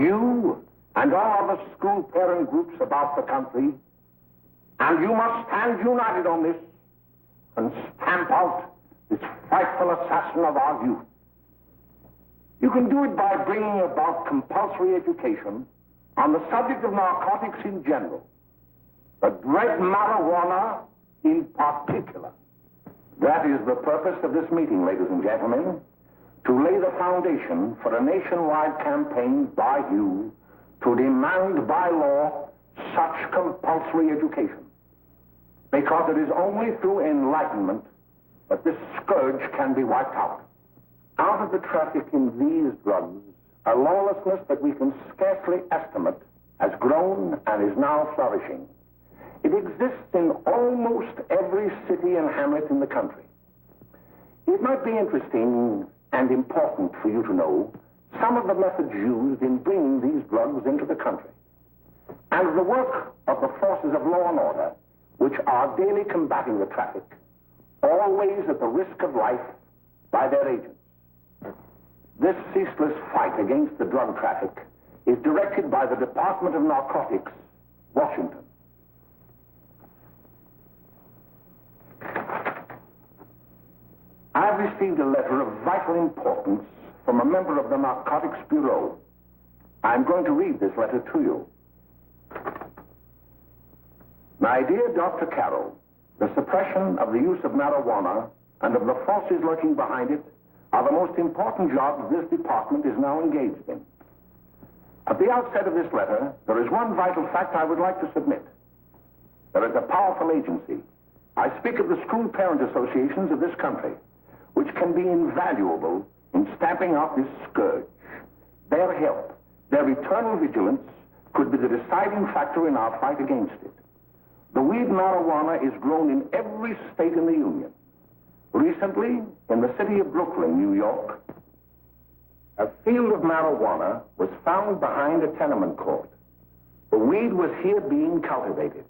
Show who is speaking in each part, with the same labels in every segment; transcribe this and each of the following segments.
Speaker 1: You and all other school parent groups about the country, and you must stand united on this and stamp out this frightful assassin of our youth. You can do it by bringing about compulsory education on the subject of narcotics in general, the dread marijuana in particular. That is the purpose of this meeting, ladies and gentlemen, to lay the foundation for a nationwide campaign by you to demand by law such compulsory education. Because it is only through enlightenment that this scourge can be wiped out. Out of the traffic in these drugs, a lawlessness that we can scarcely estimate has grown and is now flourishing. It exists in almost every city and hamlet in the country. It might be interesting and important for you to know some of the methods used in bringing these drugs into the country, and the work of the forces of law and order, which are daily combating the traffic, always at the risk of life by their agents. This ceaseless fight against the drug traffic is directed by the Department of Narcotics, Washington. I have received a letter of vital importance from a member of the Narcotics Bureau. I'm going to read this letter to you. My dear Dr. Carroll, the suppression of the use of marijuana and of the forces lurking behind it are the most important jobs this department is now engaged in. At the outset of this letter, there is one vital fact I would like to submit. There is a powerful agency. I speak of the school parent associations of this country, which can be invaluable in stamping out this scourge. Their help, their eternal vigilance, could be the deciding factor in our fight against it. The weed marijuana is grown in every state in the Union. Recently, in the city of Brooklyn, New York, a field of marijuana was found behind a tenement court. The weed was here being cultivated,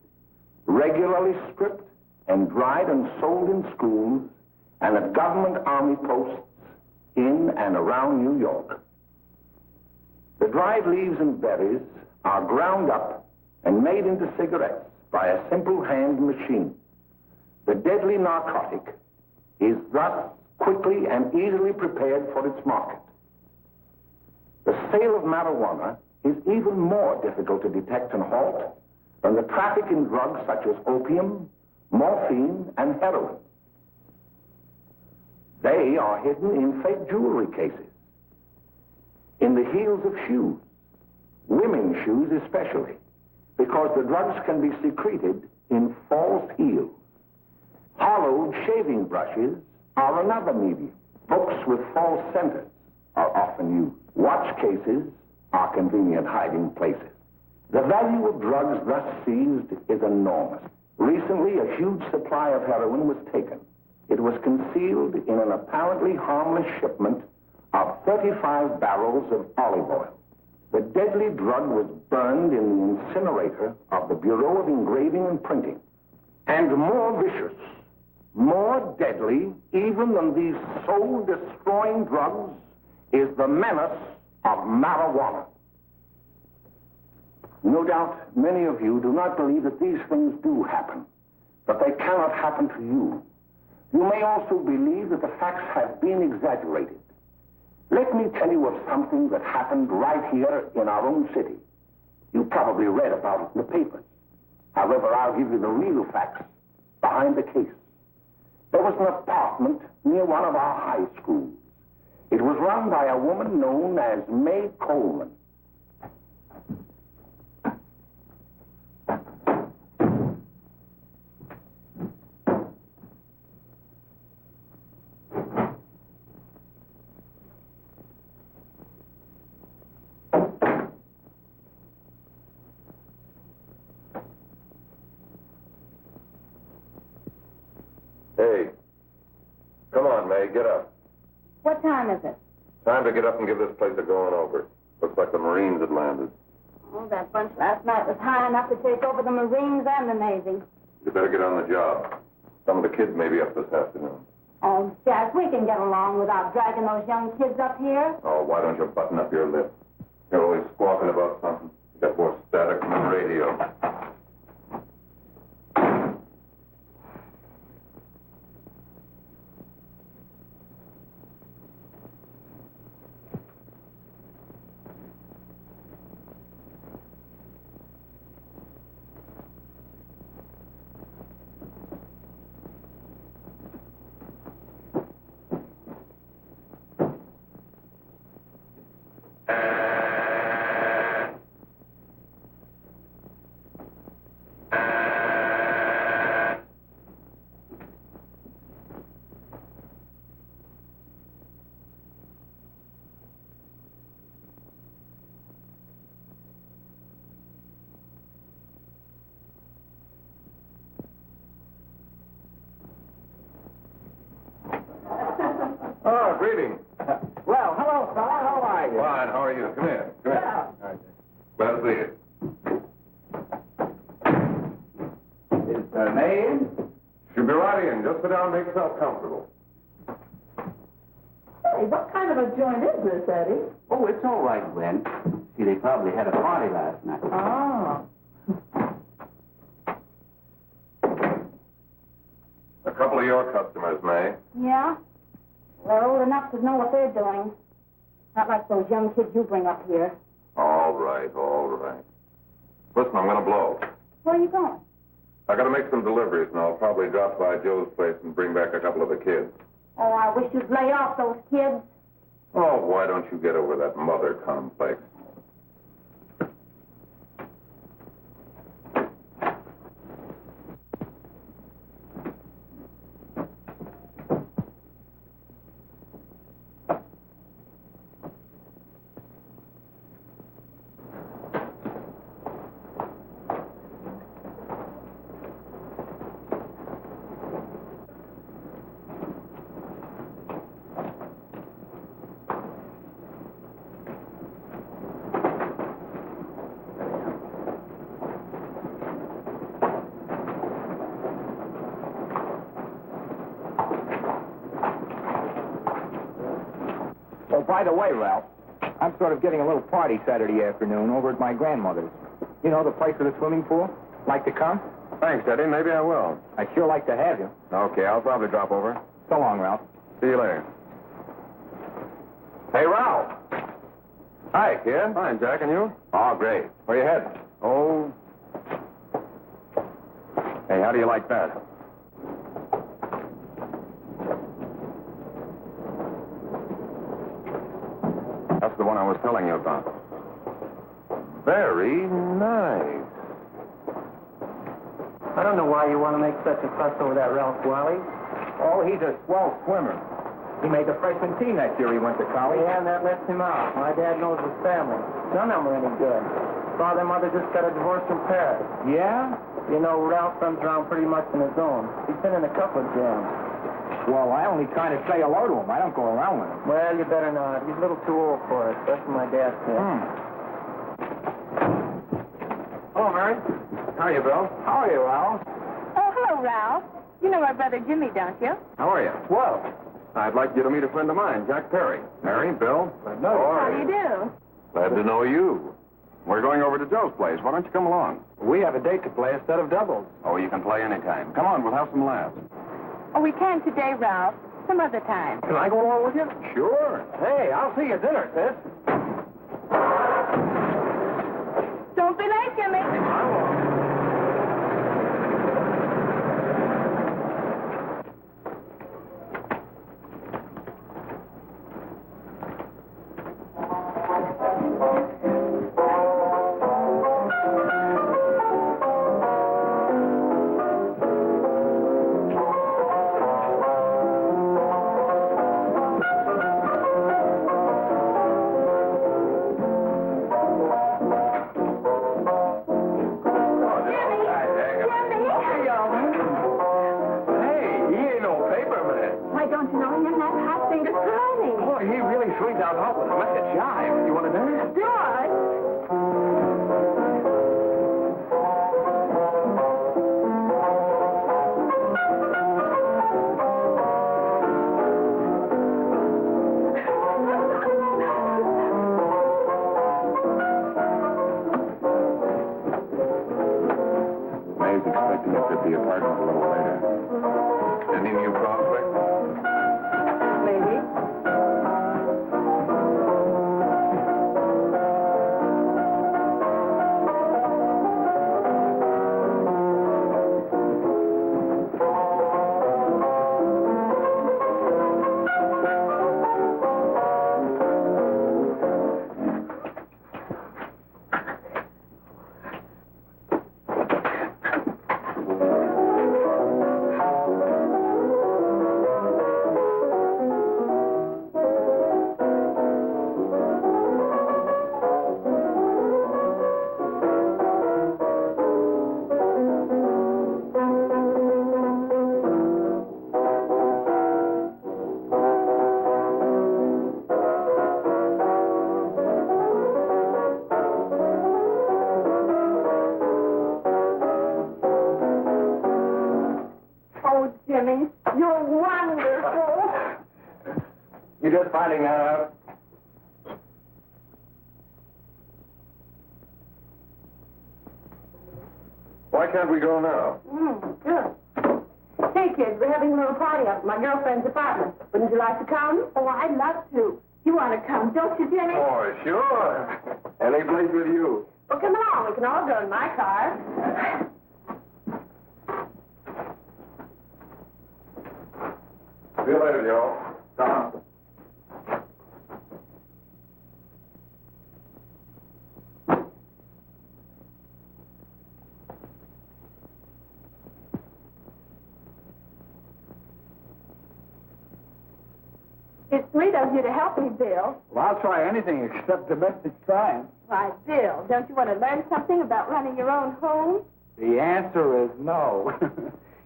Speaker 1: regularly stripped and dried and sold in schools and at government army posts in and around New York. The dried leaves and berries are ground up and made into cigarettes by a simple hand machine. The deadly narcotic is thus quickly and easily prepared for its market. The sale of marijuana is even more difficult to detect and halt than the traffic in drugs such as opium, morphine, and heroin. They are hidden in fake jewelry cases, in the heels of shoes, women's shoes especially, because the drugs can be secreted in false heels. Hollowed shaving brushes are another medium. Books with false centers are often used. Watch cases are convenient hiding places. The value of drugs thus seized is enormous. Recently, a huge supply of heroin was taken. It was concealed in an apparently harmless shipment of 35 barrels of olive oil. The deadly drug was burned in the incinerator of the Bureau of Engraving and Printing. And more vicious, more deadly, even than these soul-destroying drugs, is the menace of marijuana. No doubt many of you do not believe that these things do happen, that they cannot happen to you. You may also believe that the facts have been exaggerated. Let me tell you of something that happened right here in our own city. You probably read about it in the papers. However, I'll give you the real facts behind the case. There was an apartment near one of our high schools. It was run by a woman known as May Coleman.
Speaker 2: Hey, come on, May, get up.
Speaker 3: What time is it?
Speaker 2: Time to get up and give this place a going over. Looks like the Marines had landed.
Speaker 3: Oh, that bunch last night was high enough to take over the Marines and the Navy.
Speaker 2: You better get on the job. Some of the kids may be up this afternoon.
Speaker 3: Oh, Jack, we can get along without dragging those young kids up here.
Speaker 2: Oh, why don't you button up your lip? You're always squawking yourself comfortable.
Speaker 4: Hey, what kind of a joint is this, Eddie?
Speaker 5: Oh, it's all right, Gwen. See, they probably had a party last night.
Speaker 4: Oh.
Speaker 2: A couple of your customers, May.
Speaker 3: Yeah? They're old enough to know what they're doing. Not like those young kids you bring up here.
Speaker 2: All right, all right. Listen, I'm going to blow.
Speaker 3: Where are you going?
Speaker 2: I got to make some deliveries, and I'll probably drop by Joe's place and bring back a couple of the kids.
Speaker 3: Oh, I wish you'd lay off those kids.
Speaker 2: Oh, why don't you get over that mother complex?
Speaker 6: Oh, by the way, Ralph, I'm sort of getting a little party Saturday afternoon over at my grandmother's. You know, the place with the swimming pool? Like to come?
Speaker 2: Thanks, Eddie. Maybe I will.
Speaker 6: I'd sure like to have you.
Speaker 2: Okay, I'll probably drop over.
Speaker 6: So long, Ralph.
Speaker 2: See you later. Hey, Ralph. Hi, kid. Fine, Jack, and you? Oh, great. Where you heading? Oh. Hey, how do you like that? That's the one I was telling you about. Very nice.
Speaker 7: I don't know why you want to make such a fuss over that Ralph Wally.
Speaker 6: Oh, he's a swell swimmer. He made the freshman team that year he went to college.
Speaker 7: Yeah, and that left him out. My dad knows his family. None of them are any good. Father and mother just got a divorce from Paris.
Speaker 6: Yeah?
Speaker 7: You know, Ralph runs around pretty much on his own. He's been in a couple of jams.
Speaker 6: Well, I only kind of say hello to him. I don't go around with him.
Speaker 7: Well, you better not. He's a little too old for it. That's what my dad said.
Speaker 2: Hello, Mary. How are you, Bill?
Speaker 6: How are you, Ralph?
Speaker 3: Oh, hello, Ralph. You know our brother Jimmy, don't you?
Speaker 2: How are you?
Speaker 6: Well,
Speaker 2: I'd like you to meet a friend of mine, Jack Perry. Mary, Bill.
Speaker 6: no.
Speaker 3: How do you do?
Speaker 2: Glad to know you. We're going over to Joe's place. Why don't you come along?
Speaker 6: We have a date to play instead of doubles.
Speaker 2: Oh, you can play anytime. Come on, we'll have some laughs.
Speaker 3: Oh, we can't today, Ralph. Some other time.
Speaker 6: Can I go along with you?
Speaker 2: Sure.
Speaker 6: Hey, I'll see you at dinner, sis.
Speaker 3: Don't be late, Jimmy.
Speaker 2: May's expecting us at the apartment a little later. Any new prospects?
Speaker 4: Maybe.
Speaker 2: You're just finding that out. Why can't we go now?
Speaker 3: Good. Hey, kids, we're having a little party up at my girlfriend's apartment. Wouldn't you like to come? Oh, I'd love to. You want to come, don't you, Jenny?
Speaker 2: Oh, sure. Any place with you.
Speaker 3: Well, come along. We can all go in my car.
Speaker 2: See you later, Joe.
Speaker 6: Tom.
Speaker 3: It's sweet of you to help me, Bill.
Speaker 6: Well, I'll try anything except domestic science.
Speaker 3: Why, Bill, don't you want to learn something about running your own home?
Speaker 6: The answer is no.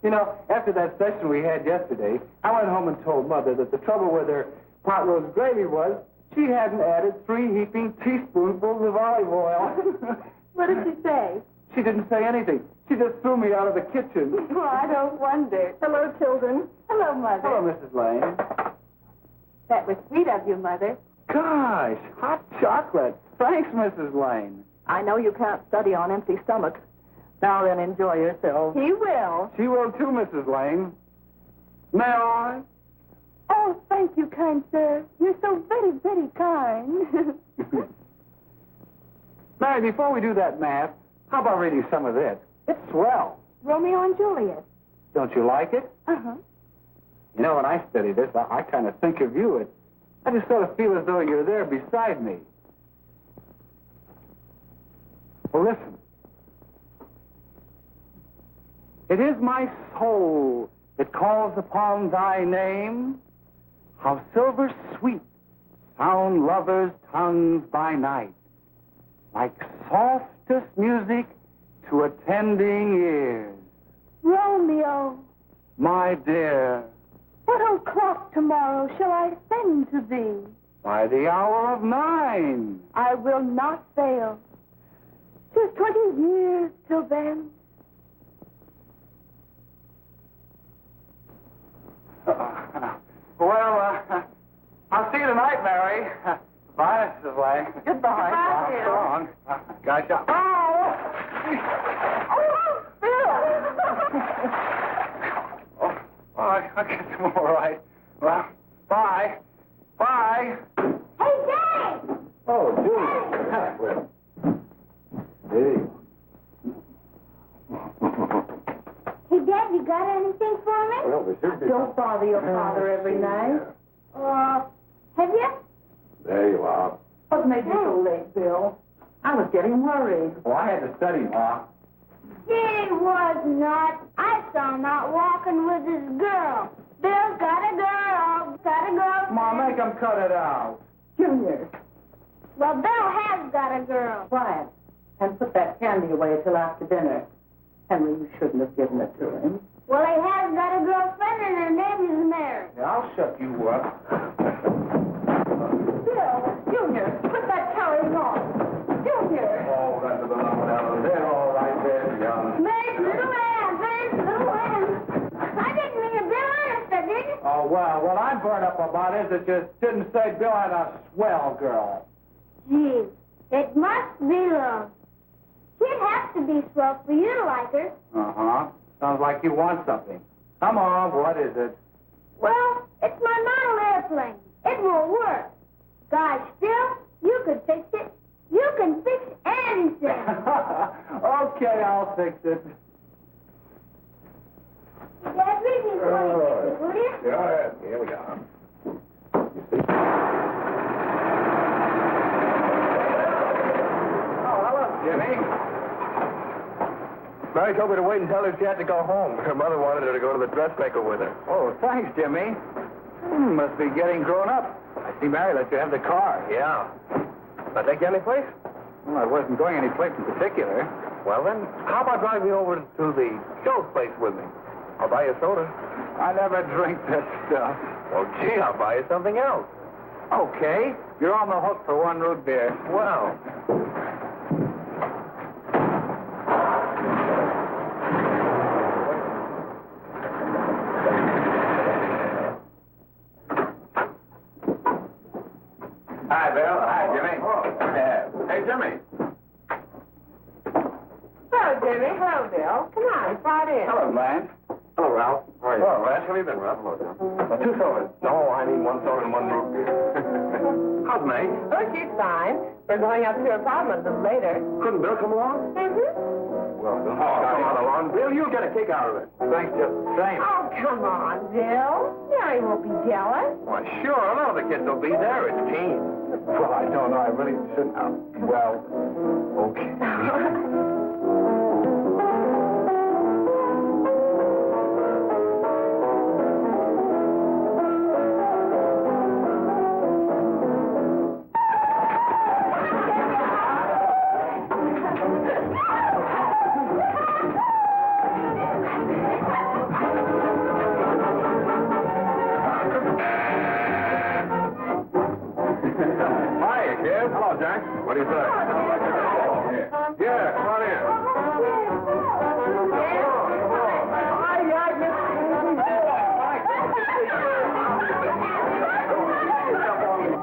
Speaker 6: You know, after that session we had yesterday, I went home and told Mother that the trouble with her pot roast gravy was she hadn't added 3 heaping teaspoonfuls of olive oil.
Speaker 3: What did she say?
Speaker 6: She didn't say anything. She just threw me out of the kitchen.
Speaker 3: Oh, I don't wonder. Hello, children. Hello, Mother.
Speaker 6: Hello, Mrs. Lane.
Speaker 3: That was sweet of you, Mother.
Speaker 6: Gosh, hot chocolate. Thanks, Mrs. Lane.
Speaker 4: I know you can't study on empty stomachs. Now then, enjoy yourself.
Speaker 3: He will.
Speaker 6: She will too, Mrs. Lane. May I?
Speaker 3: Oh, thank you, kind sir. You're so very, very kind.
Speaker 6: Mary, before we do that math, how about reading some of this? It's swell.
Speaker 3: Romeo and Juliet.
Speaker 6: Don't you like it?
Speaker 3: Uh-huh.
Speaker 6: You know, when I study this, I kind of think of you. I just sort of feel as though you're there beside me. Well, listen. It is my soul that calls upon thy name. How silver sweet sound lovers' tongues by night, like softest music to attending ears.
Speaker 3: Romeo,
Speaker 6: My dear,
Speaker 3: what o'clock tomorrow shall I send to thee?
Speaker 6: by the hour of 9.
Speaker 3: I will not fail. 'Tis 20 years till then.
Speaker 6: I'll see you tonight, Mary. Bye, Mrs. Lane.
Speaker 3: Goodbye. Goodbye, Bill.
Speaker 6: So long. Gotcha. Oh! Oh, I'll get them all right. Well, bye. Bye.
Speaker 3: Hey, Dad!
Speaker 2: Oh, Julie. Hey.
Speaker 3: Hey, Dad, you got anything for me?
Speaker 2: Well, we should be.
Speaker 4: Don't bother your father every night.
Speaker 3: Have you?
Speaker 2: There you are.
Speaker 4: What made you so late, Bill? I was getting worried.
Speaker 6: Well, I had to study, Ma.
Speaker 3: He was not. I saw him out walking with his girl. Bill's got a girl. Got a girl.
Speaker 6: Ma, make him cut it out.
Speaker 4: Junior,
Speaker 3: Well, Bill has got a girl.
Speaker 4: quiet. And put that candy away till after dinner. Henry, you shouldn't have given it to him.
Speaker 3: Well, he has got a girlfriend, and her name is Mary.
Speaker 6: Yeah, I'll shut you up.
Speaker 4: Bill, Junior, put that carriage on. Junior!
Speaker 2: Oh, that's a little one. They're all right there, young.
Speaker 3: Mary's little lamb. Mary's little lamb. I didn't mean to Bill honest, I didn't.
Speaker 6: Oh, well, what I'm burned up about is it just didn't say Bill had a swell girl.
Speaker 3: Gee, it must be love. She'd have to be swell for you to like her.
Speaker 6: Uh-huh. Sounds like you want something. Come on, what is it?
Speaker 3: Well, it's my model airplane. It won't work. Gosh, Bill, you could fix it. You can fix anything.
Speaker 6: Okay, I'll fix it.
Speaker 3: Dad, read me the picture, will you?
Speaker 2: Yeah, here we are.
Speaker 6: Oh, hello, Jimmy.
Speaker 2: Mary told me to wait and tell her she had to go home. Her mother wanted her to go to the dressmaker with her.
Speaker 6: Oh, thanks, Jimmy. Must be getting grown up. I see Mary let you have the car.
Speaker 2: Yeah. I take you any place?
Speaker 6: Well, I wasn't going any place in particular.
Speaker 2: Well, then, how about driving me over to the show place with me? I'll buy you a soda.
Speaker 6: I never drink that stuff.
Speaker 2: Well, gee, I'll buy you something else.
Speaker 6: Okay. You're on the hook for 1 root beer.
Speaker 2: Well.
Speaker 4: Hello, Jimmy. Hello, Bill. Come on, it's right in.
Speaker 6: Hello, Blanche.
Speaker 2: Hello, Ralph. How are you?
Speaker 6: Hello.
Speaker 2: Ralph. How have you been, Ralph? Hello, John.
Speaker 6: 2 sodas.
Speaker 2: No, I need 1 soda and 1 root beer. How's May?
Speaker 4: Oh, she's fine. We're going up to her apartment a little later.
Speaker 2: Couldn't Bill come along? Well, Bill.
Speaker 6: Oh, come on along. Bill, you'll get a kick out of it. Thanks just the same.
Speaker 3: Oh, come on, Bill. Mary won't be jealous.
Speaker 2: Why, sure. None of the kids will be there. It's team.
Speaker 6: Well, I don't know. I really shouldn't have. Well, okay.
Speaker 2: Hello, Jack. What do you say? Yeah, come on in.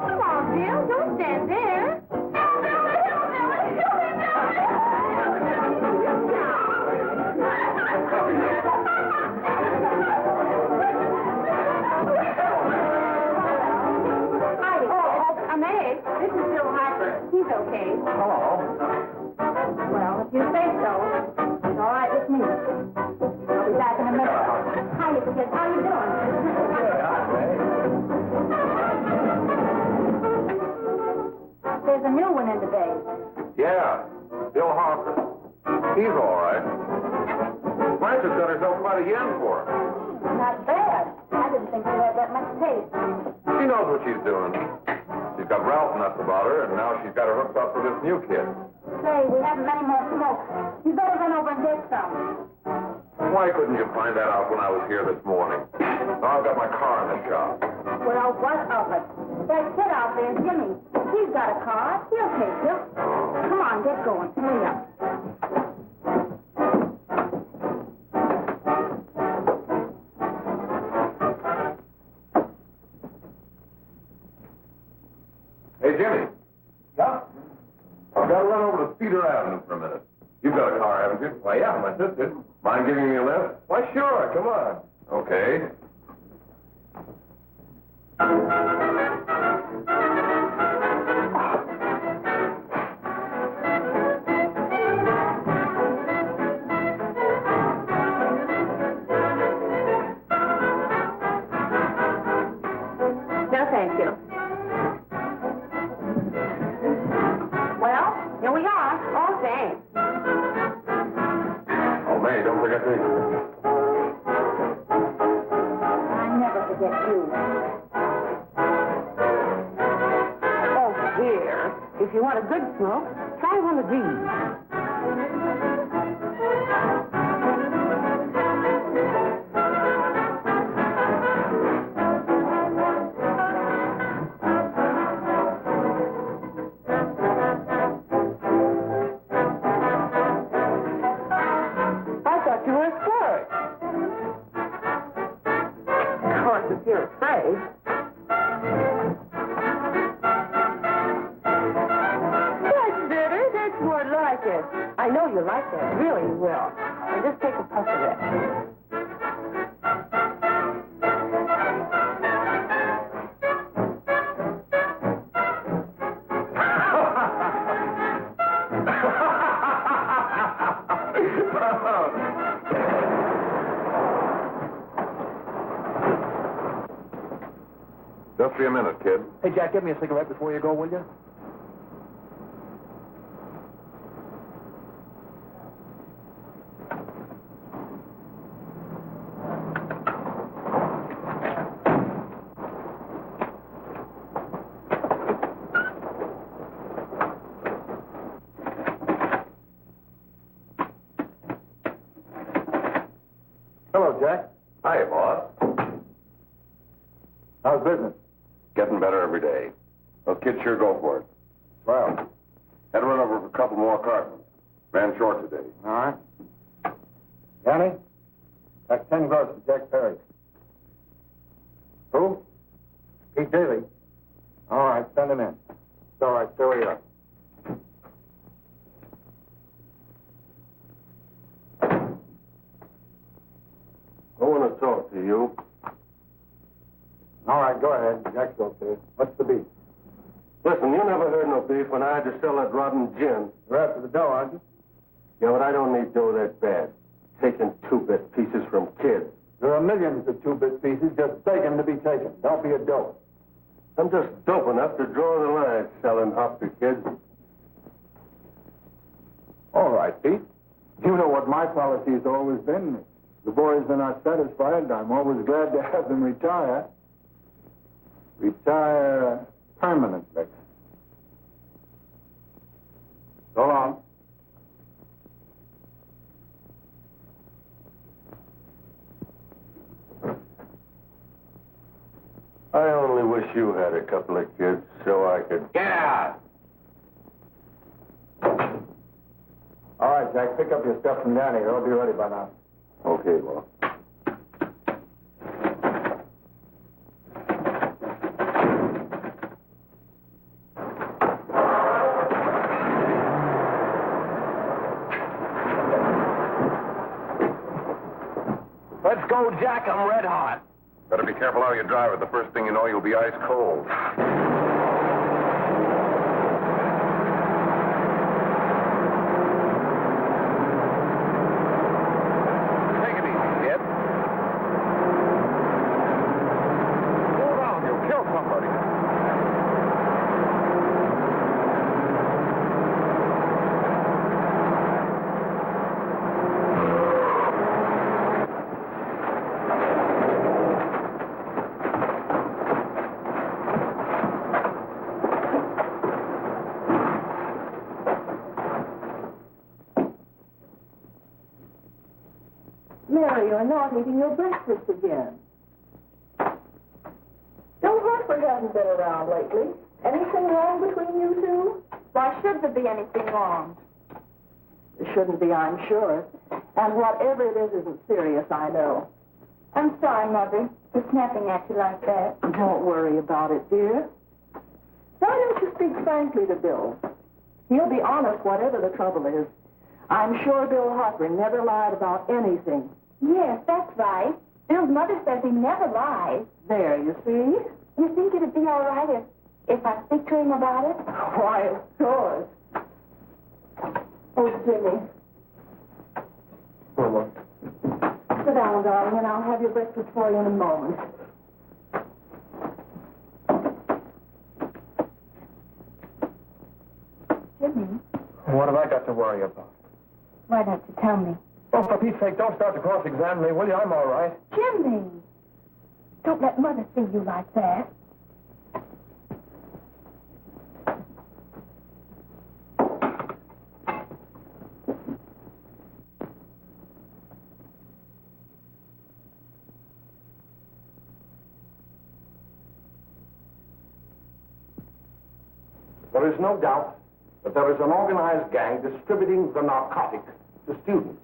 Speaker 3: Come on, Bill. Don't stand there. I'm Egg. This is Bill Harper. He's okay.
Speaker 6: Hello.
Speaker 3: Well, if you say so, it's all right with me. I'll be back in a minute. Hi, kids. How you doing? There's a new one in today.
Speaker 2: Yeah, Bill Harper. He's all right. Blanche's got herself quite a yen for him.
Speaker 3: Not bad. I didn't think you had that much taste.
Speaker 2: She knows what she's doing. She's got Ralph nuts about her, and now she's got her hooked up with this new kid.
Speaker 3: Say, we haven't many more smokes. You better run over and get some.
Speaker 2: Why couldn't you find that out when I was here this morning? Now I've got my car in the shop.
Speaker 3: Well, what of it? That kid out there, Jimmy, he's got a car. He'll take you. Come on, get going. Hurry up.
Speaker 2: Hey, Jimmy.
Speaker 6: Yeah?
Speaker 2: I've got to run over to Cedar Avenue for a minute. You've got a car, haven't you?
Speaker 6: Why, yeah, my sister.
Speaker 2: Mind giving me a lift?
Speaker 6: Why, sure. Come on.
Speaker 2: Okay.
Speaker 4: No, thank you. Well, here we are. Oh, thanks.
Speaker 2: Oh, May, don't forget me.
Speaker 3: I never forget you.
Speaker 4: Oh, dear. If you want a good smoke, try one of these. I thought you were a flirt. Of course, if you're afraid. That's better. That's more like it. I know you like that. Really, you will. Now just take a puff of it.
Speaker 2: Just be a minute, kid.
Speaker 6: Hey, Jack, give me a cigarette before you go, will you? Hello, Jack.
Speaker 2: Hi, boss.
Speaker 6: How's business?
Speaker 2: Getting better every day. Those kids sure go for it.
Speaker 6: Well,
Speaker 2: Had to run over for a couple more cartons. Ran short today.
Speaker 6: all right. Johnny, that's 10 gross for Jack Perry. Who? Pete Daly. All right, send him in. It's all right, stay where you are.
Speaker 2: hired to sell that rotten gin.
Speaker 6: You're after the dough, aren't you?
Speaker 2: Yeah, but I don't need dough that bad. Taking two-bit pieces from kids.
Speaker 6: There are millions of two-bit pieces just begging to be taken. Don't be a dope.
Speaker 2: I'm just dope enough to draw the line selling up to kids.
Speaker 6: All right, Pete. You know what my policy has always been. If the boys are not satisfied, I'm always glad to have them retire. Retire permanently. So long.
Speaker 2: I only wish you had a couple of kids so I could...
Speaker 5: Get out!
Speaker 6: All right, Jack, pick up your stuff from down here. I'll be ready by now.
Speaker 2: Okay, well.
Speaker 6: Let's go, Jack. I'm red hot.
Speaker 2: Better be careful how you drive it. The first thing you know, you'll be ice cold. Take it easy, kid. Slow down. You'll kill somebody.
Speaker 4: Mary, you're not eating your breakfast again. Bill Harper hasn't been around lately. Anything wrong between you two?
Speaker 3: Why should there be anything wrong?
Speaker 4: There shouldn't be, I'm sure. And whatever it is isn't serious, I know.
Speaker 3: I'm sorry, Mother, for snapping at you like that.
Speaker 4: Don't worry about it, dear. Why don't you speak frankly to Bill? He'll be honest whatever the trouble is. I'm sure Bill Harper never lied about anything.
Speaker 3: Yes, that's right. Bill's mother says he never lies.
Speaker 4: There, you see?
Speaker 3: You think it'd be all right if I speak to him about it?
Speaker 4: Why, of course. Oh, Jimmy. Sit down, darling, and I'll have your breakfast for you in a moment.
Speaker 3: Jimmy,
Speaker 6: What have I got to worry about?
Speaker 3: why don't you tell me?
Speaker 6: Oh, for Pete's sake, don't start to cross-examine me, will you? I'm all right.
Speaker 3: Jimmy! Don't let Mother see you like that.
Speaker 1: There is no doubt that there is an organized gang distributing the narcotic to students,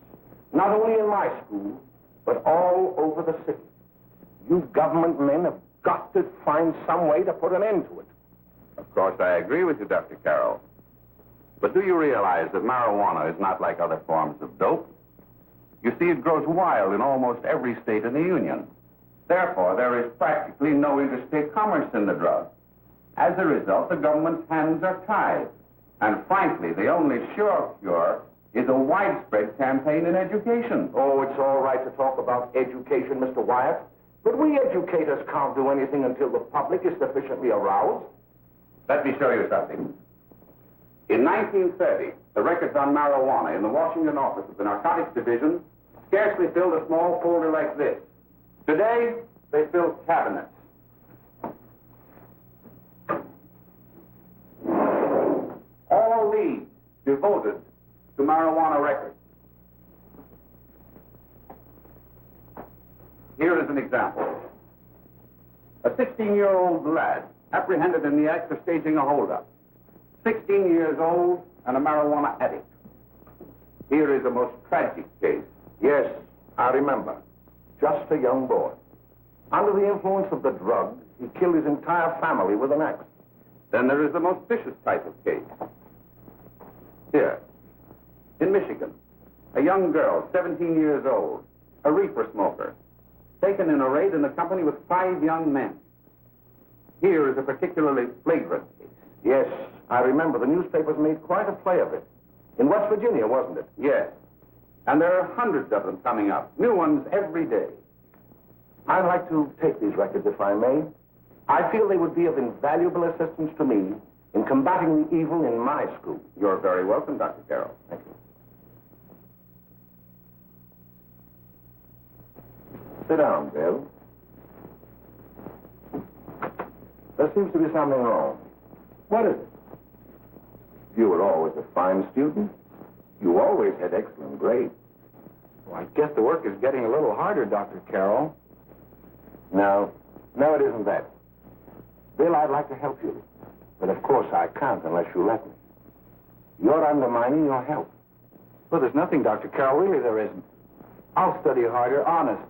Speaker 1: not only in my school, but all over the city. You government men have got to find some way to put an end to it.
Speaker 5: Of course, I agree with you, Dr. Carroll. But do you realize that marijuana is not like other forms of dope? You see, it grows wild in almost every state in the Union. Therefore, there is practically no interstate commerce in the drug. As a result, the government's hands are tied. And frankly, the only sure cure is a widespread campaign in education.
Speaker 1: Oh, it's all right to talk about education, Mr. Wyatt, but we educators can't do anything until the public is sufficiently aroused.
Speaker 5: Let me show you something. In 1930, the records on marijuana in the Washington office of the Narcotics Division scarcely filled a small folder like this. Today, they fill cabinets. All these devoted to marijuana records. Here is an example. A 16-year-old lad apprehended in the act of staging a holdup. 16 years old and a marijuana addict. Here is a most tragic case.
Speaker 1: Yes, I remember. Just a young boy. Under the influence of the drug, he killed his entire family with an axe.
Speaker 5: Then there is the most vicious type of case. Here, in Michigan, a young girl, 17 years old, a reefer smoker, taken in a raid in the company with 5 young men. Here is a particularly flagrant case.
Speaker 1: Yes, I remember the newspapers made quite a play of it. In West Virginia, wasn't it?
Speaker 5: Yes. And there are hundreds of them coming up. New ones every day.
Speaker 1: I'd like to take these records, if I may. I feel they would be of invaluable assistance to me in combating the evil in my school.
Speaker 5: You're very welcome, Dr. Carroll.
Speaker 1: Thank you. Sit down, Bill. There seems to be something wrong.
Speaker 6: What is it?
Speaker 1: You were always a fine student. You always had excellent grades.
Speaker 6: Well, I guess the work is getting a little harder, Dr. Carroll.
Speaker 1: No, it isn't that. Bill, I'd like to help you. But of course I can't unless you let me. You're undermining your health.
Speaker 6: Well, there's nothing, Dr. Carroll. Really, there isn't. I'll study harder, honest.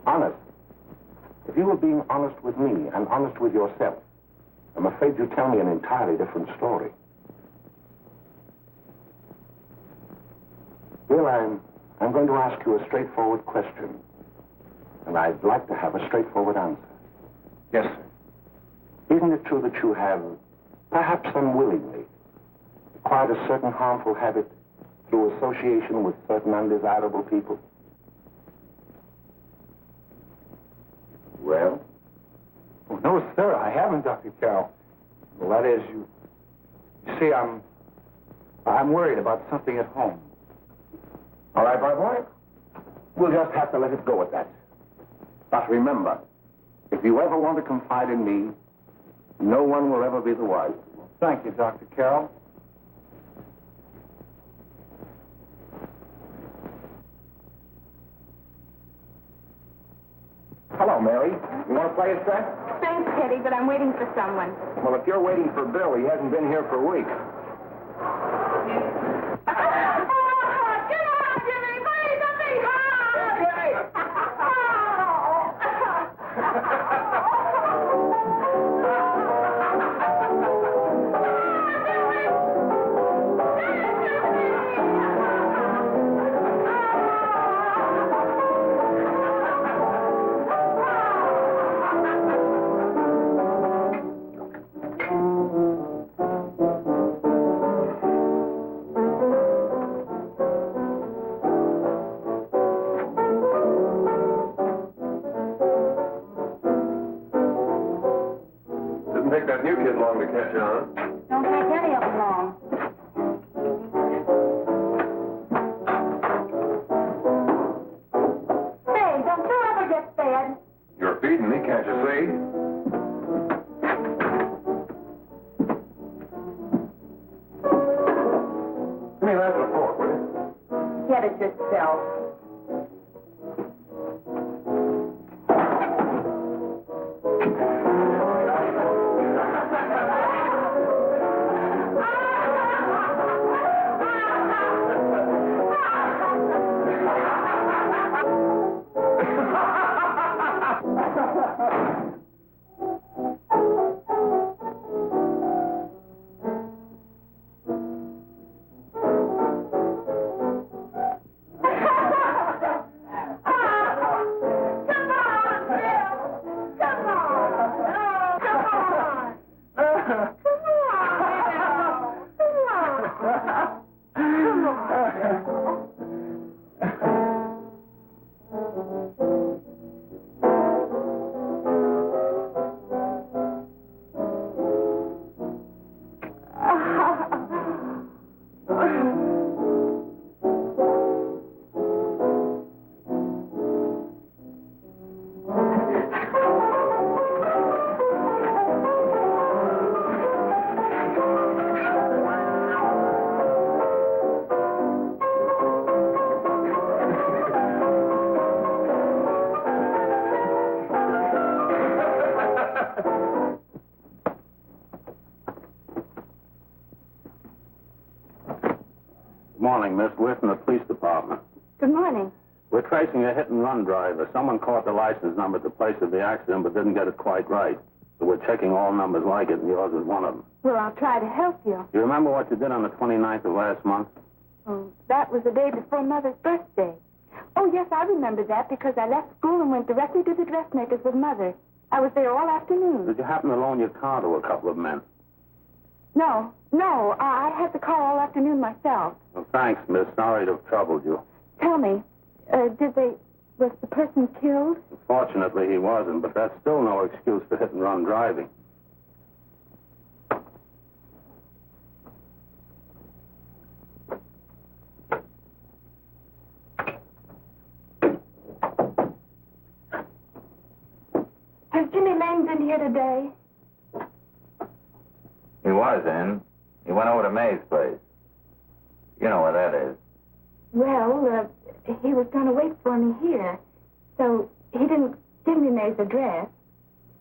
Speaker 1: Honest? If you were being honest with me and honest with yourself, I'm afraid you'd tell me an entirely different story. Bill, I'm going to ask you a straightforward question. And I'd like to have a straightforward answer.
Speaker 6: Yes, sir.
Speaker 1: Isn't it true that you have, perhaps unwillingly, acquired a certain harmful habit through association with certain undesirable people? Well?
Speaker 6: Oh, no, sir, I haven't, Dr. Carroll. Well, that is, you see, I'm worried about something at home.
Speaker 1: All right, my boy. We'll just have to let it go at that. But remember, if you ever want to confide in me, no one will ever be the wiser.
Speaker 6: Thank you, Dr. Carroll.
Speaker 1: Hello, Mary. You want to play a set?
Speaker 3: Thanks, Teddy, but I'm waiting for someone.
Speaker 1: Well, if you're waiting for Bill, he hasn't been here for weeks.
Speaker 2: Didn't take that new kid long to catch on.
Speaker 3: Don't take any of them long. Hey, don't you ever get fed?
Speaker 2: You're feeding me, can't you see? Give me that and a fork, will you?
Speaker 4: Get it yourself.
Speaker 5: Morning, Miss. We're from the police department.
Speaker 3: Good morning.
Speaker 5: We're tracing a hit-and-run driver. Someone caught the license number at the place of the accident but didn't get it quite right. So we're checking all numbers like it, and yours is one of them.
Speaker 3: Well, I'll try to help you.
Speaker 5: You remember what you did on the 29th of last month?
Speaker 3: Oh, that was the day before Mother's birthday. Oh, yes, I remember that because I left school and went directly to the dressmaker's with Mother. I was there all afternoon.
Speaker 5: Did you happen to loan your car to a couple of men?
Speaker 4: No, I had the car all afternoon myself.
Speaker 5: Well, thanks, miss. Sorry to have troubled you.
Speaker 4: Tell me, was the person killed?
Speaker 5: Fortunately, he wasn't, but that's still no excuse for hit-and-run driving.
Speaker 4: Has Jimmy Lane been here today?
Speaker 8: He was in. He went over to May's place. You know where that is.
Speaker 4: Well, he was going to wait for me here, so he didn't give me May's address.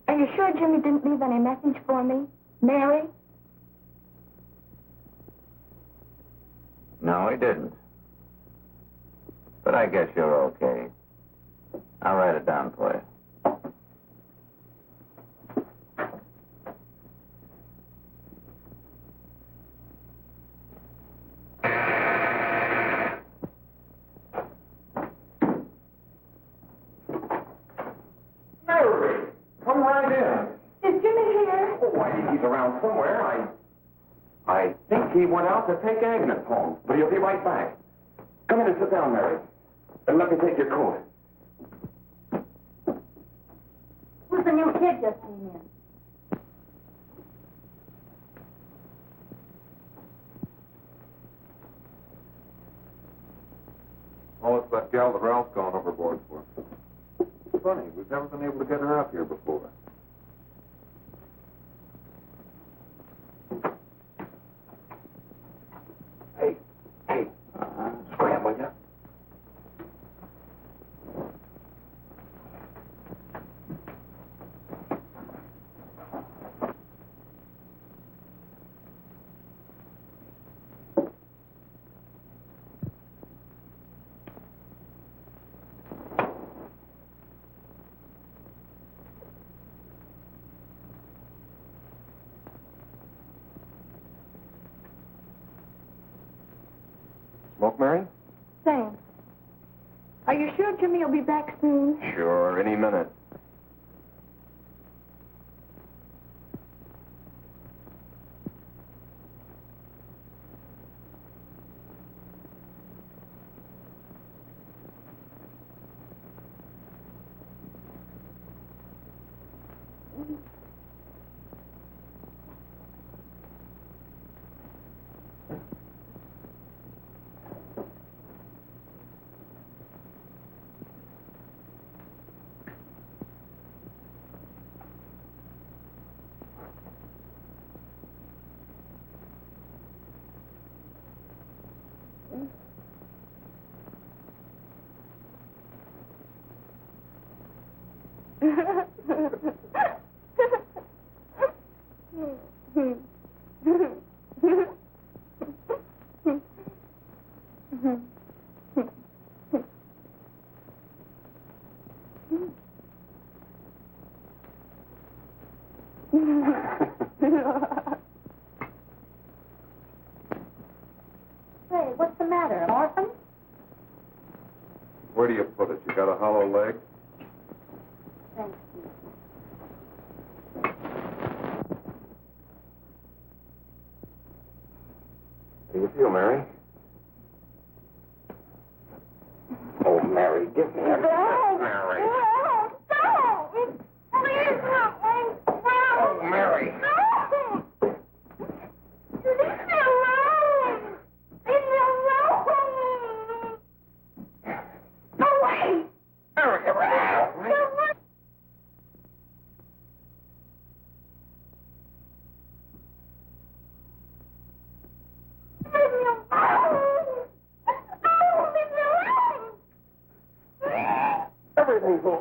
Speaker 4: Are you sure Jimmy didn't leave any message for me? Mary?
Speaker 8: No, he didn't. But I guess you're okay. I'll write it down for you.
Speaker 2: Mary, come right in.
Speaker 4: Is Jimmy here?
Speaker 2: Oh, why, he's around somewhere. I think he went out to take Agnes home, but he'll be right back. Come in and sit down, Mary. And let me take your coat.
Speaker 3: Who's the new kid just came in?
Speaker 2: Oh, it's that gal that Ralph's gone overboard for. Funny, we've never been able to get her up here before. Hey, scram, will ya? Smoke, Mary?
Speaker 4: Thanks. Are you sure Jimmy will be back soon?
Speaker 2: Sure, any minute.
Speaker 4: Hey, what's the matter, an orphan?
Speaker 2: Where do you put it? You got a hollow leg?
Speaker 4: Thanks.
Speaker 2: How do you feel, Mary? Oh, Mary, give me a... Mary. Oh, Mary. Everything's all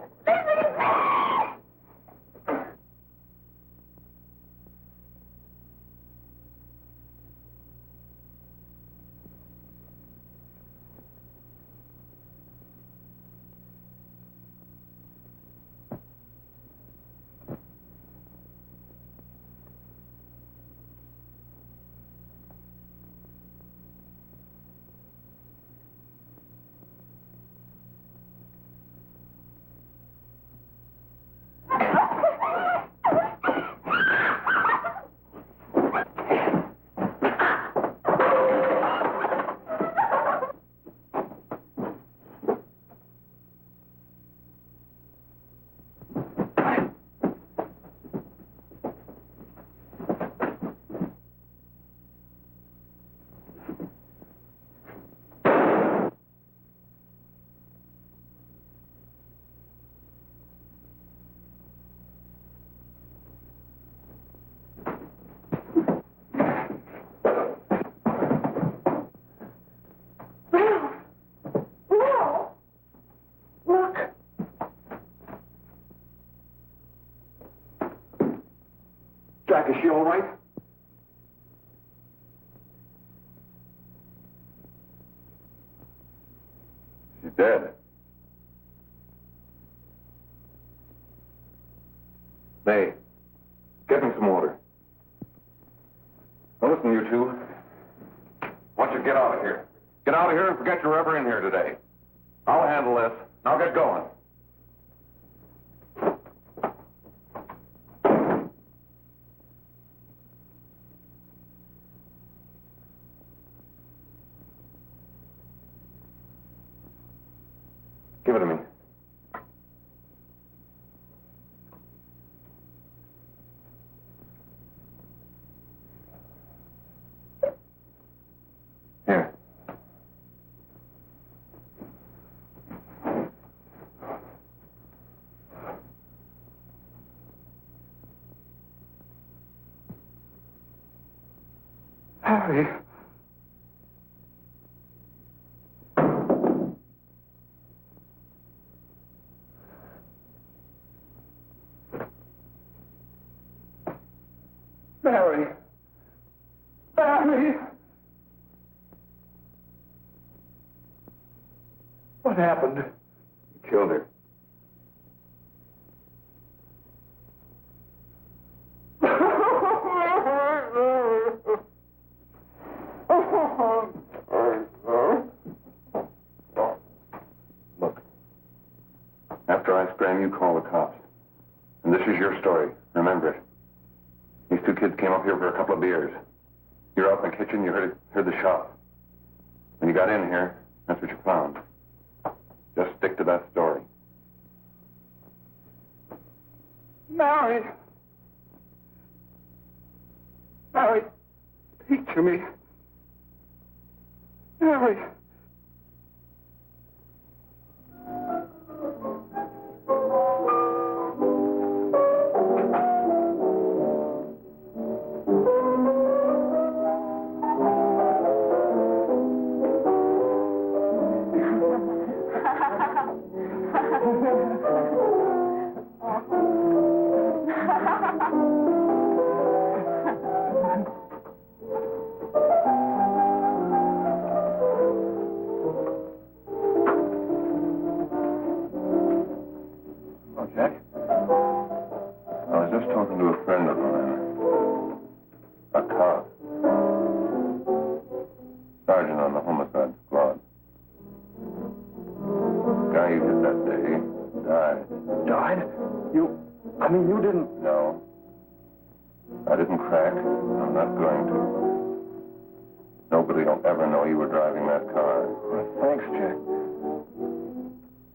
Speaker 2: Jack, is she all right?
Speaker 5: She's dead.
Speaker 2: May, get me some water. Now listen, you two. Why don't you get out of here? Get out of here and forget you're ever in here today. I'll handle this. Now get going. Give it to me. Here.
Speaker 6: Harry. Mary. Mary. What happened?
Speaker 2: You killed her. Look. After I scram, you call the cops. And this is your story. Remember it. These two kids came up here for a couple of beers. You're out in the kitchen, you heard the shot. When you got in here, that's what you found. Just stick to that story.
Speaker 6: Mary. Mary, speak to me. Mary.
Speaker 2: No. I didn't crack. I'm not going to. Nobody will ever know you were driving that car.
Speaker 1: Well, thanks, Jack.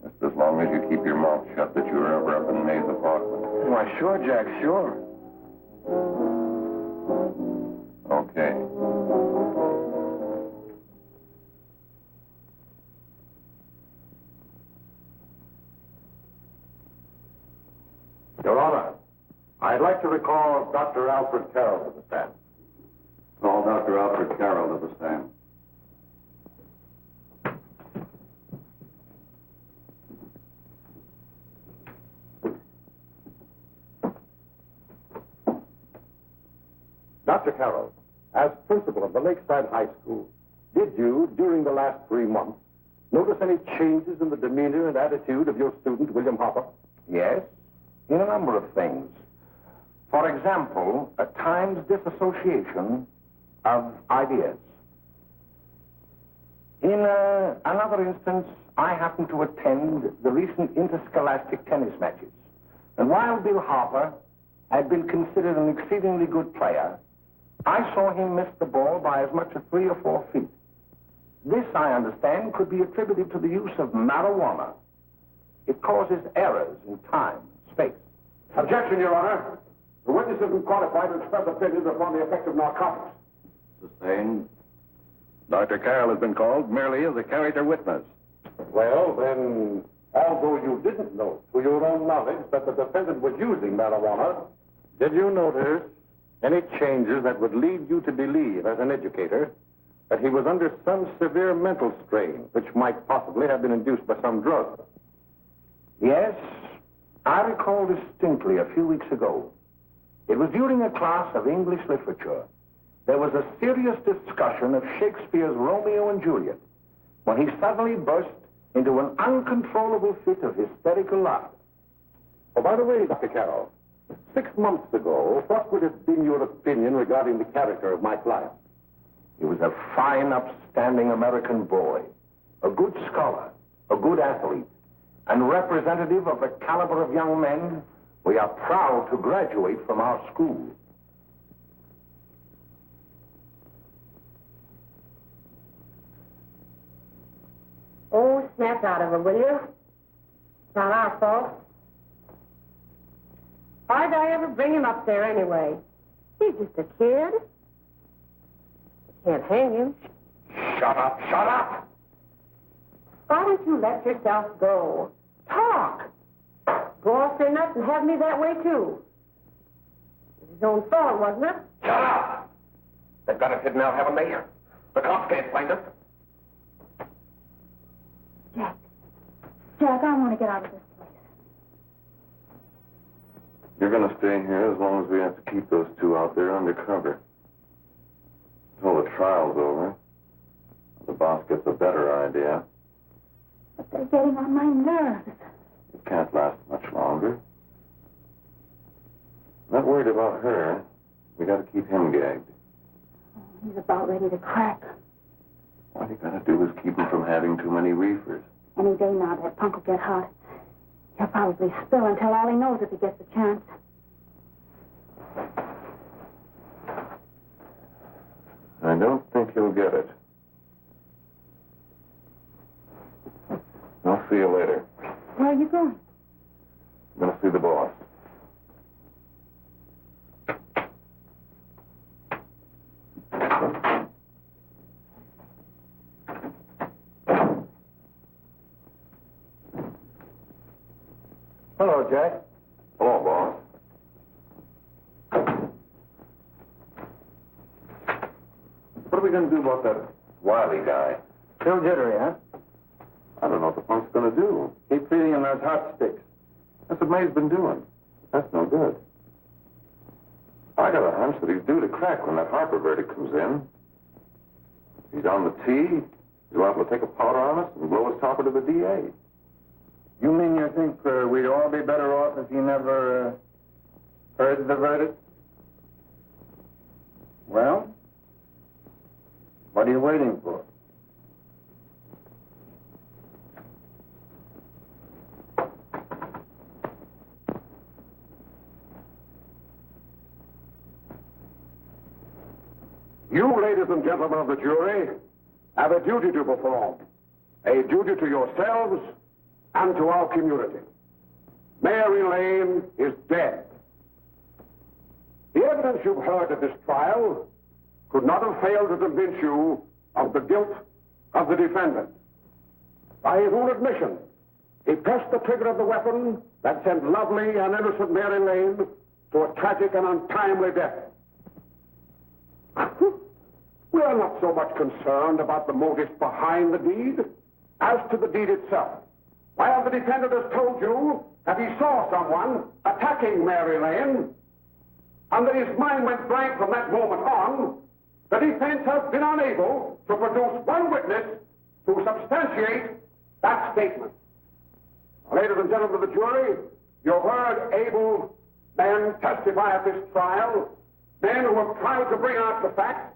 Speaker 2: Just as long as you keep your mouth shut that you were ever up in May's apartment.
Speaker 1: Why, sure, Jack, sure.
Speaker 2: Okay.
Speaker 1: Your Honor, I'd like to recall Dr. Alfred Carroll to the stand.
Speaker 5: Call Dr. Alfred Carroll to the stand.
Speaker 1: Dr. Carroll, as principal of the Lakeside High School, did you, during the last 3 months, notice any changes in the demeanor and attitude of your student, William Hopper?
Speaker 9: Yes, in a number of things. For example, at times disassociation of ideas. In another instance, I happened to attend the recent interscholastic tennis matches. And while Bill Harper had been considered an exceedingly good player, I saw him miss the ball by as much as 3 or 4 feet. This, I understand, could be attributed to the use of marijuana. It causes errors in time, space.
Speaker 1: Objection, Your Honor. The witness isn't qualified to express opinions upon the effect of narcotics.
Speaker 5: Sustained.
Speaker 2: Dr. Carroll has been called merely as a character witness.
Speaker 9: Well, then, although you didn't know to your own knowledge that the defendant was using marijuana, did you notice any changes that would lead you to believe, as an educator, that he was under some severe mental strain, which might possibly have been induced by some drug? Yes, I recall distinctly a few weeks ago. It was during a class of English literature. There was a serious discussion of Shakespeare's Romeo and Juliet, when he suddenly burst into an uncontrollable fit of hysterical laughter. Oh, by the way, Dr. Carroll, 6 months ago, what would have been your opinion regarding the character of my client? He was a fine, upstanding American boy, a good scholar, a good athlete, and representative of the caliber of young men we are proud to graduate from our school.
Speaker 10: Oh, snap out of it, will you? It's not our fault. Why'd I ever bring him up there anyway? He's just a kid. You can't hang him.
Speaker 9: Shut up, shut up!
Speaker 10: Why don't you let yourself go? Talk. Go off their nuts and have me that way, too. It was his own fault, wasn't it?
Speaker 9: Shut up! They've got us hidden out, haven't they? The cops can't find us.
Speaker 3: Jack, I want to get out of this place.
Speaker 2: You're going to stay here as long as we have to keep those two out there undercover. Until the trial's over. The boss gets a better idea.
Speaker 3: But they're getting on my nerves.
Speaker 2: It can't last much longer. Not worried about her. We got to keep him gagged.
Speaker 3: Oh, he's about ready to crack.
Speaker 2: All you got to do is keep him from having too many reefers.
Speaker 3: Any day now, that punk will get hot. He'll probably spill and tell all he knows if he gets a chance.
Speaker 2: I don't think he'll get it. I'll see you later.
Speaker 3: Where are you going?
Speaker 2: I'm going to see the boss.
Speaker 9: Hello, Jack.
Speaker 2: Hello, boss. What are we going to do about that Wiley guy?
Speaker 6: Still jittery, huh?
Speaker 2: I don't know what the punk's going to do.
Speaker 6: Keep feeding him those hot sticks.
Speaker 2: That's what May's been doing. That's no good. I got a hunch that he's due to crack when that Harper verdict comes in. He's on the tee. He's liable to take a powder on us and blow his topper to the DA.
Speaker 6: You mean you think we'd all be better off if he never heard the verdict? Well, what are you waiting for?
Speaker 9: You, ladies and gentlemen of the jury, have a duty to perform. A duty to yourselves and to our community. Mary Lane is dead. The evidence you've heard at this trial could not have failed to convince you of the guilt of the defendant. By his own admission, he pressed the trigger of the weapon that sent lovely and innocent Mary Lane to a tragic and untimely death. We are not so much concerned about the motives behind the deed as to the deed itself. While the defendant has told you that he saw someone attacking Mary Lane and that his mind went blank from that moment on, the defense has been unable to produce one witness to substantiate that statement. Ladies and gentlemen of the jury, you've heard able men testify at this trial, men who have tried to bring out the fact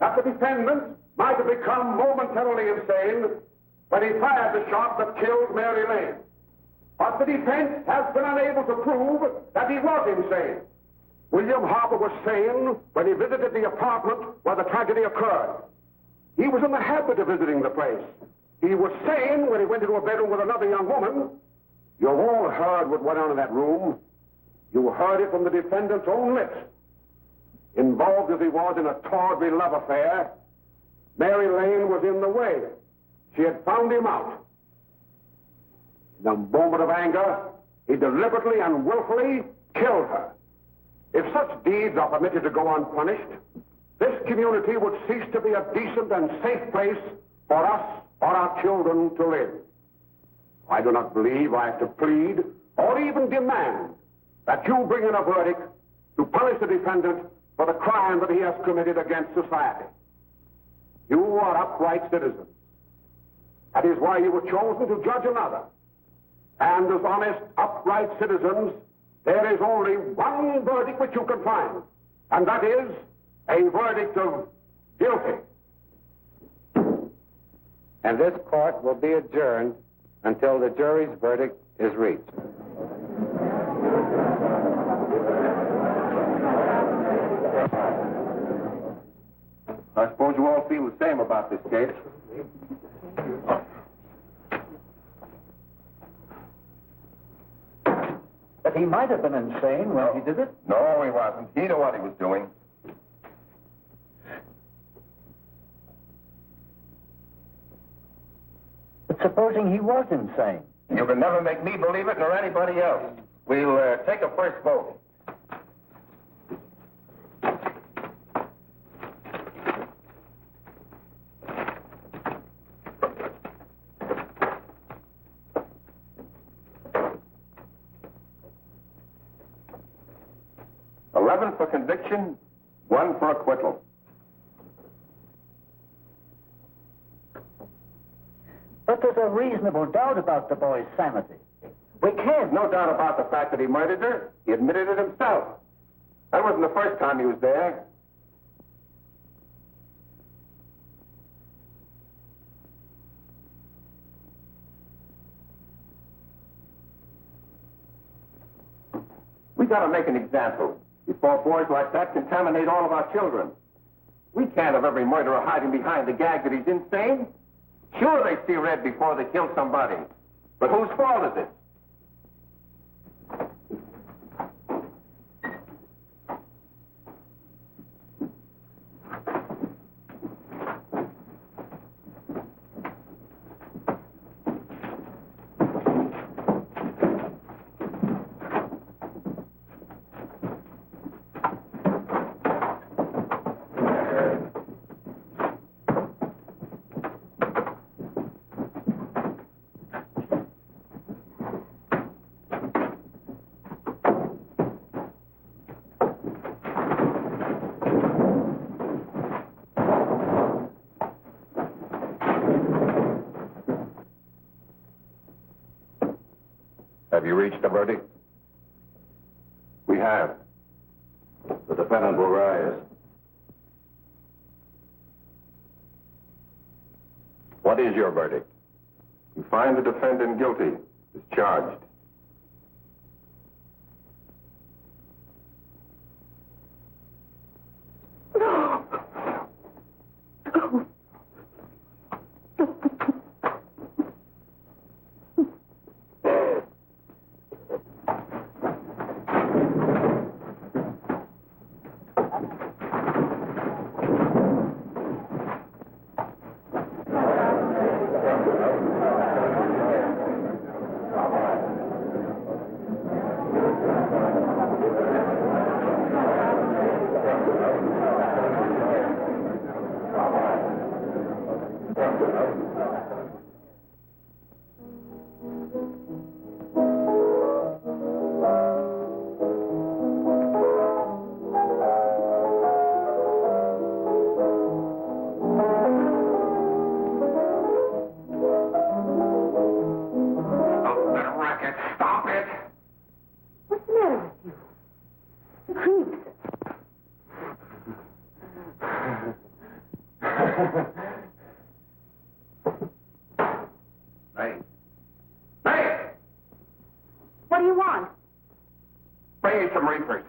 Speaker 9: that the defendant might have become momentarily insane when he fired the shot that killed Mary Lane. But the defense has been unable to prove that he was insane. William Harper was sane when he visited the apartment where the tragedy occurred. He was in the habit of visiting the place. He was sane when he went into a bedroom with another young woman. You've all heard what went on in that room. You heard it from the defendant's own lips. Involved as he was in a tawdry love affair,
Speaker 11: Mary Lane was in the way. She had found him out. In a moment of anger, he deliberately and willfully killed her. If such deeds are permitted to go unpunished, this community would cease to be a decent and safe place for us or our children to live. I do not believe I have to plead or even demand that you bring in a verdict to punish the defendant for the crime that he has committed against society. You are upright citizens. That is why you were chosen to judge another. And as honest, upright citizens, there is only one verdict which you can find, and that is a verdict of guilty.
Speaker 12: And this court will be adjourned until the jury's verdict is reached.
Speaker 2: I suppose you all feel the same about this case.
Speaker 9: But he might have been insane when he did it.
Speaker 2: No, he wasn't. He knew what he was doing.
Speaker 9: But supposing he was insane?
Speaker 2: You can never make me believe it nor anybody else. We'll take a first vote. For conviction, 1 for acquittal.
Speaker 9: But there's a reasonable doubt about the boy's sanity. We can't.
Speaker 2: No doubt about the fact that he murdered her. He admitted it himself. That wasn't the first time he was there. We got to make an example before boys like that contaminate all of our children. We can't have every murderer hiding behind the gag that he's insane. Sure, they see red before they kill somebody. But whose fault is it? Have you reached a verdict? We have. The defendant will rise. What is your verdict? You find the defendant guilty, discharged.
Speaker 3: What do you want?
Speaker 2: Bring me some reefers.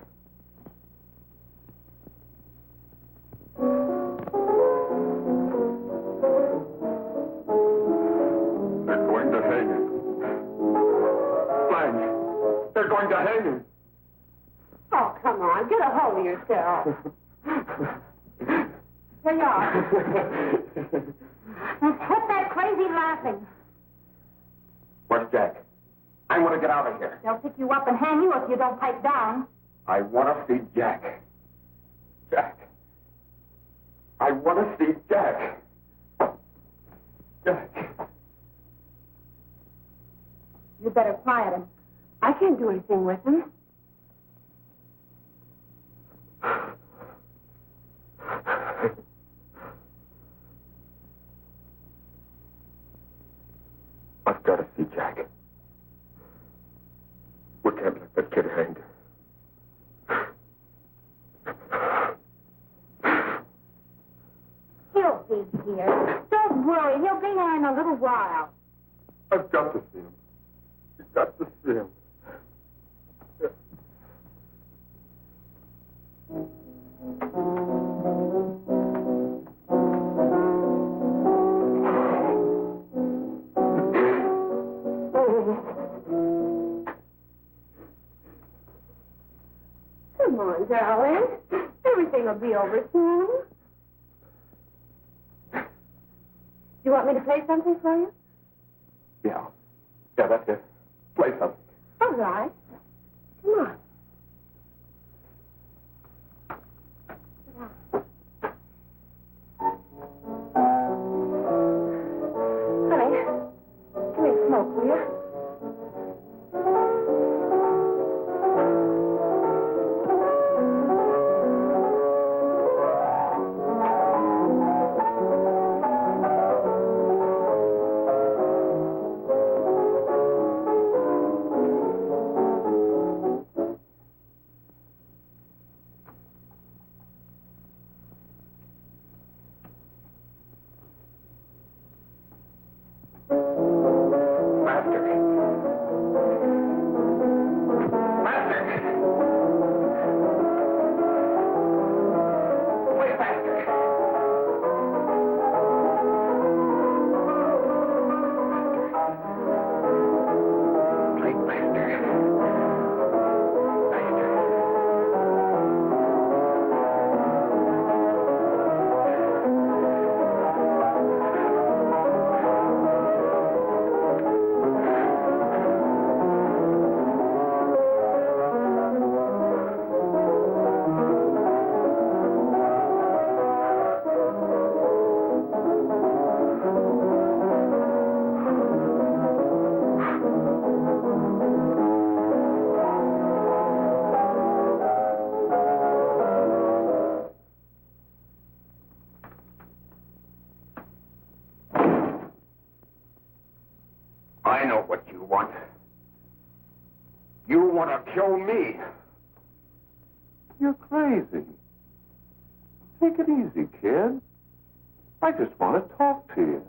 Speaker 2: They're going to hang him. Blanche, they're going to hang him.
Speaker 10: Oh, come on. Get a hold of yourself. Here you are. Now quit that crazy laughing.
Speaker 11: Where's Jack? I want to get out of here.
Speaker 10: They'll pick you up and hang you if you don't pipe down.
Speaker 11: I want to see Jack. Jack. I want to see Jack. Jack.
Speaker 10: You better quiet him. I can't do anything with him.
Speaker 11: I've got to see Jack. We can't let that kid hang.
Speaker 10: He'll be here. Don't worry. He'll be here in a little while.
Speaker 11: I've got to see him. You've got to see him.
Speaker 10: Come on, darling. Everything will be over soon. You want me to play something for you?
Speaker 11: Yeah. Yeah, that's it. Play something.
Speaker 10: All right. Come on. Honey, give me a smoke, will you?
Speaker 11: I know what you want. You want to kill me.
Speaker 2: You're crazy. Take it easy, kid. I just want to talk to you.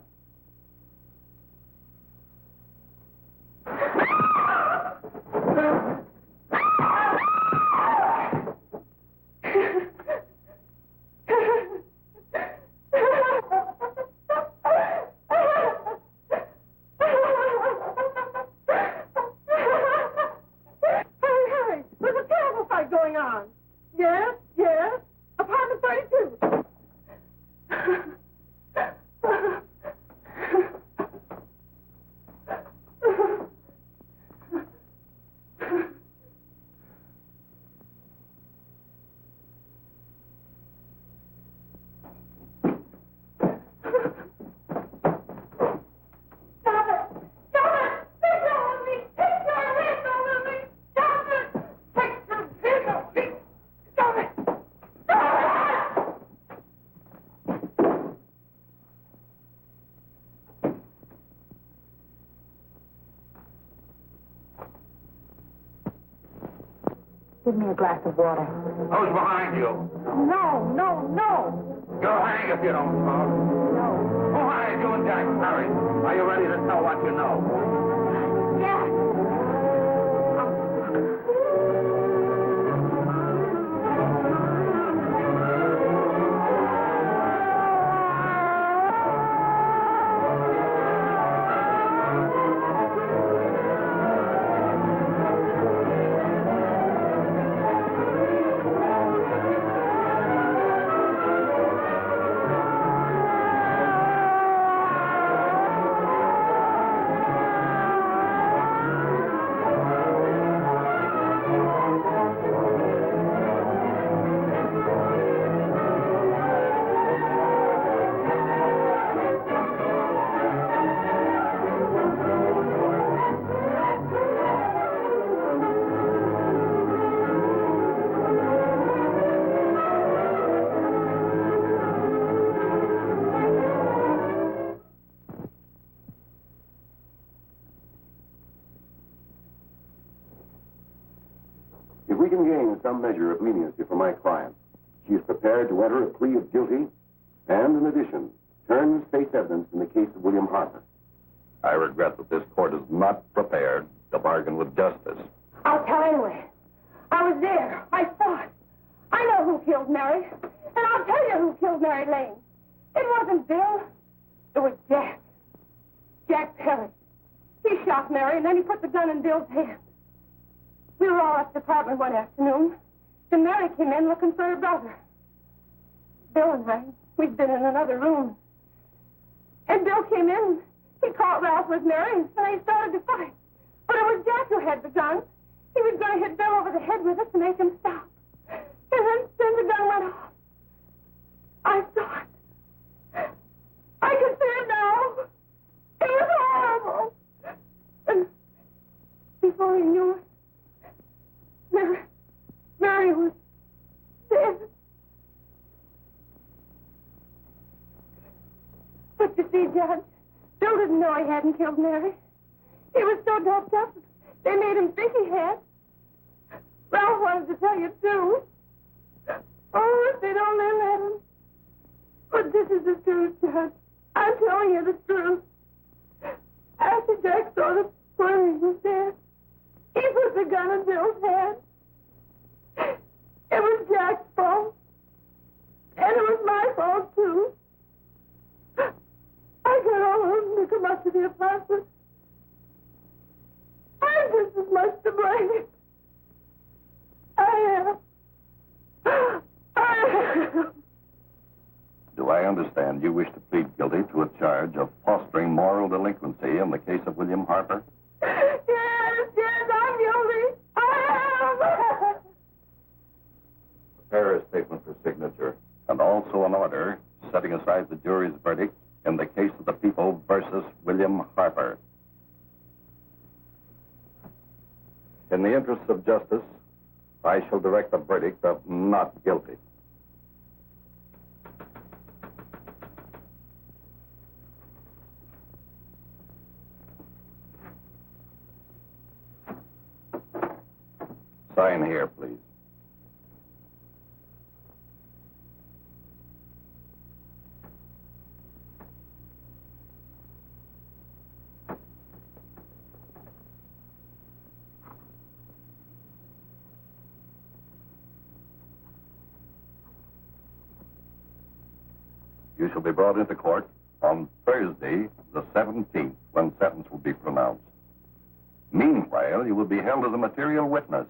Speaker 10: Give me a glass of water.
Speaker 11: Who's behind you?
Speaker 10: No, no, no.
Speaker 11: You'll hang if you don't smoke.
Speaker 10: No.
Speaker 11: Who hired you and Jack? Hurry. Are you ready to tell what you know?
Speaker 10: Yes.
Speaker 13: can gain some measure of leniency for my client. She is prepared to enter a plea of guilty and, in addition, turn the state's evidence in the case of William Harper.
Speaker 5: I regret that this court is not prepared to bargain with justice.
Speaker 3: I'll tell anyway. I was there. I saw it. I know who killed Mary. And I'll tell you who killed Mary Lane. It wasn't Bill. It was Jack. Jack Perry. He shot Mary, and then he put the gun in Bill's hand. We were all at the department one afternoon. Then Mary came in looking for her brother. Bill and I, we'd been in another room. And Bill came in. He caught Ralph with Mary, and they started to fight. But it was Jack who had the gun. He was going to hit Bill over the head with it to make him stop. And then the gun went off. I saw it. I can see it now. It was horrible. And before he knew it, Mary was dead. But you see, Judge, Bill didn't know he hadn't killed Mary. He was so doped up, they made him think he had. Ralph wanted to tell you, too. Oh, if they'd only let him. But this is the truth, Judge. I'm telling you the truth. After Jack saw the poor he was dead, he put the gun in Bill's hand. It was Jack's fault. And it was my fault, too. I got all of them to come up to the apartment. I'm just as much to blame. I am.
Speaker 5: Do I understand you wish to plead guilty to a charge of fostering moral delinquency in the case of William Harper?
Speaker 3: Yes, I'm guilty. I am.
Speaker 5: Prepare a statement for signature, and also an order setting aside the jury's verdict in the case of the people versus William Harper. In the interests of justice, I shall direct the verdict of not guilty. Sign here, please. You shall be brought into court on Thursday, the 17th, when sentence will be pronounced. Meanwhile, you will be held as a material witness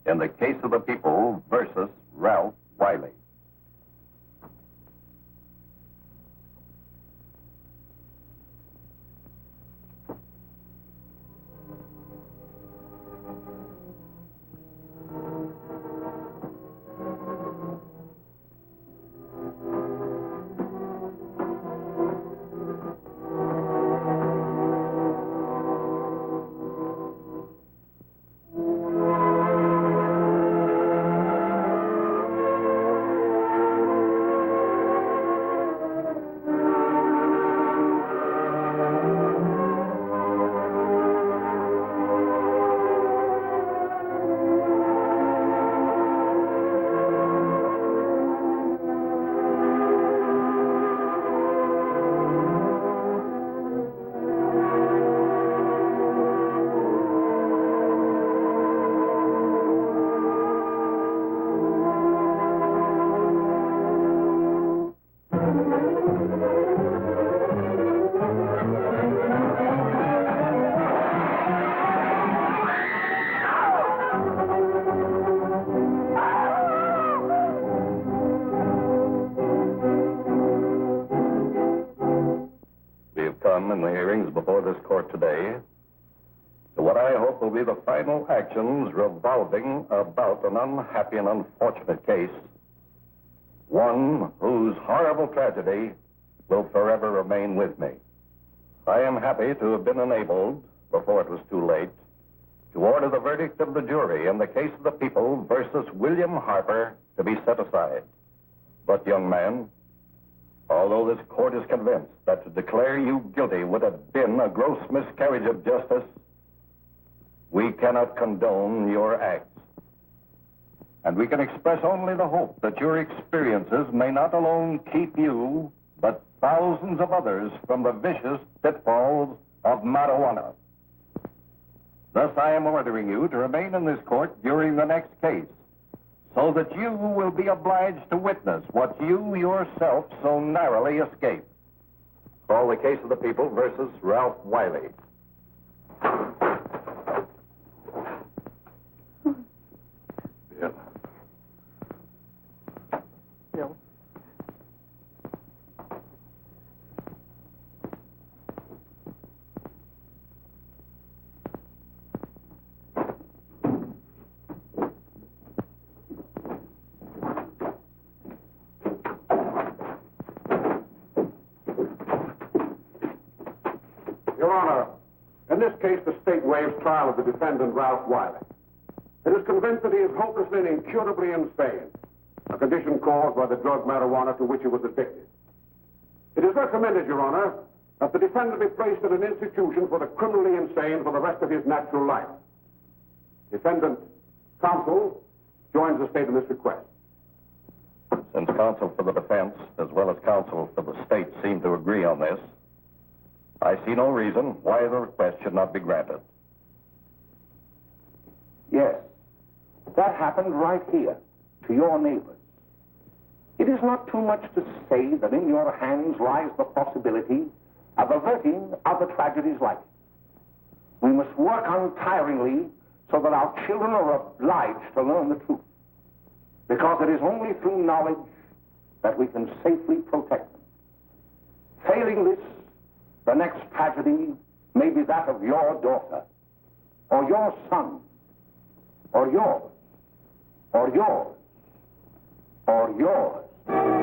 Speaker 5: in the case of the people versus Ralph Wiley. In the hearings before this court today to what I hope will be the final actions revolving about an unhappy and unfortunate case, one whose horrible tragedy will forever remain with me. I am happy to have been enabled, before it was too late, to order the verdict of the jury in the case of the people versus William Harper to be set aside. But, young man, although this court is convinced that to declare you guilty would have been a gross miscarriage of justice, we cannot condone your acts.
Speaker 14: and we can express only the hope that your experiences may not alone keep you, but thousands of others from the vicious pitfalls of marijuana. Thus, I am ordering you to remain in this court during the next case, so that you will be obliged to witness what you yourself so narrowly escaped. Call the case of the people versus Ralph Wiley.
Speaker 2: Bill.
Speaker 4: Bill.
Speaker 11: Your Honor, in this case, the state waives trial of the defendant, Ralph Wiley. It is convinced that he is hopelessly and incurably insane, a condition caused by the drug marijuana to which he was addicted. It is recommended, Your Honor, that the defendant be placed in an institution for the criminally insane for the rest of his natural life. Defendant, counsel, joins the state in this request.
Speaker 14: Since counsel for the defense, as well as counsel for the state, seem to agree on this, I see no reason why the request should not be granted.
Speaker 1: Yes, that happened right here, to your neighbors. It is not too much to say that in your hands lies the possibility of averting other tragedies like it. We must work untiringly so that our children are obliged to learn the truth, because it is only through knowledge that we can safely protect them. Failing this, the next tragedy may be that of your daughter, or your son, or yours, or yours, or yours.